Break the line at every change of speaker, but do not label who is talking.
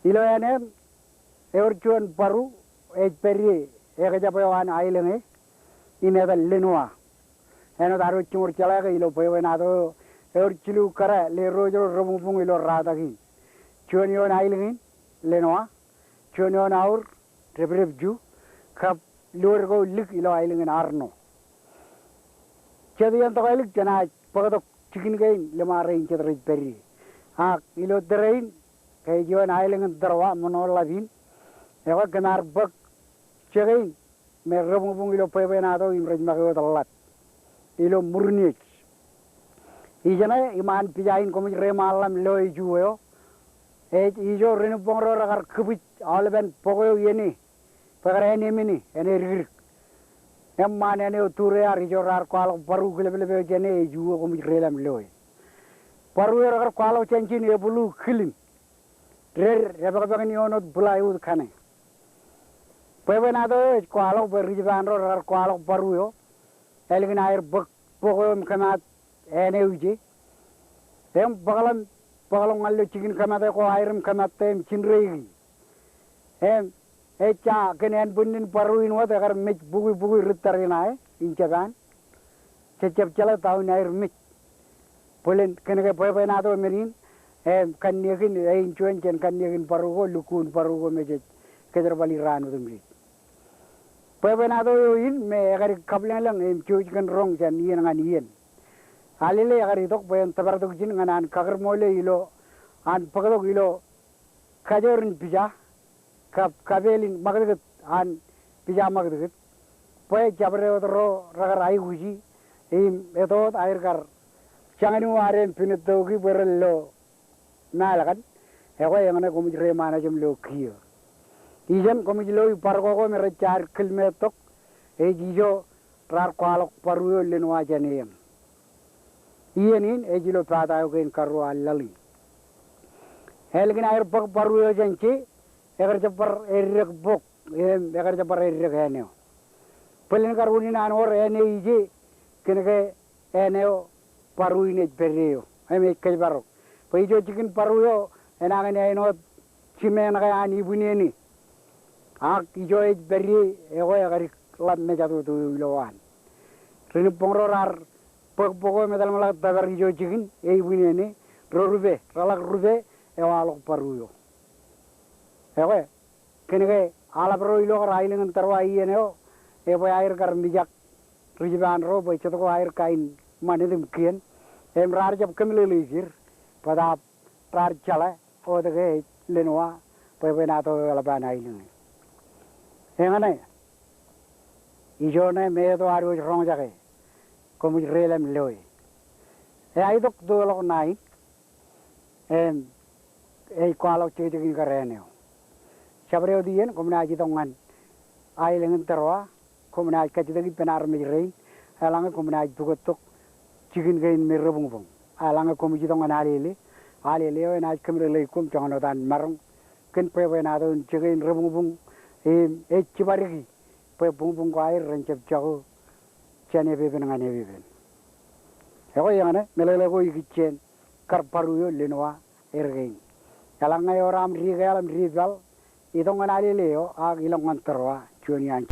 ilo ene eorchuan paru peri japawan ailinge ine da lenua eno daru chumur chala ga ilo pewenado eorchulu kara le rojo romupung ilo radagi chuanion ailinge lenua chuanion aur rebrevju kap lur go lik ilo ailinge arno chadian to ailik jana pagado chicken gain lemarain chadri peri ilo drain kay jiwan ailinge darwa monolavin ewa ganar bak chagain me romupung ilo pewenado imraj magawa dalat ilo murnich ijana iman pijain komi remalam loy juyo ijo renupong ro ragar kubit alben pogoyo yeni pagare mini ene rir emman ene ture ar ijo rar kwal paru glebelebe jene juyo komi relam loy paru ragar kwal chenchin e bulu khilim rer rebagani onot bulay ud khane pewenado kwal berrijan ro ragar kwal paru yo elgin air bak pogoyom kamat ene uji em bagalam ngallo chicken kamat ko airum kamat tem chinrei em cha kenen bunin paruin wa agar mich bugu ritarina inchagan chechep chala taw nair mich polen kenege pewenado merin em kannegin ein chuen kannegin parugo lukun parugo meje kedar bali ranu dumri pewenado in me agar kablan lang em chuikan rong jan yen ngan yen alile agar idok pen tabardok jin nganan kagar mole ilo an pagadok ilo kajorin pija kabelin magad an pija magad poe jabre odro ragar ai guji im etot air gar changani waren pinetogi berello nalagan ewa yangane komijre manajum lo kiyo ijan komijlo pargo ko mere 4 kilometer jijo rar kwalok paruyo lenwa janeyam iyenin ejilo patayo gen karro allali helgin air bak paruyo janchi egar japar errek bok egar japar errek heneo pelin karuni nan or ene ije kenege eneo paruine perreo eme kejbaro peijo chicken paruyo enagane eno chimena ga ani buneni ijo e berri ego egar lam me jadu tu lowan rin pongrorar pogo medal mala dagar ijo chicken e buneni rorube ralak rube ewalok paruyo ewe kenege alabro ilo railing tarwa ieneo e boy air kar mijak rijiban ro boy chotko air kain manedim kien em rar jab kamle leisir pada rar chala odege lenwa boy benato laban ailing engane ijone medo aru rong jage komu relem loy e aidok do lo nai em e kwalo chejigin kareneo sabreo dien komna aji tongan ailing terwa komna kachidagi penar mirei alanga komna bugotok chigin gain merobung bung alanga komji tongan alele na kamre lei kum changno dan marung ken pe na don chigin robung bung e chibarigi pe bung ko air renchep chago chane be benangane be ben ego yangane melele go igichen karparuyo lenwa ergein alanga yoram rigalam rigal idongan aleleo ag ilongan terwa chuanian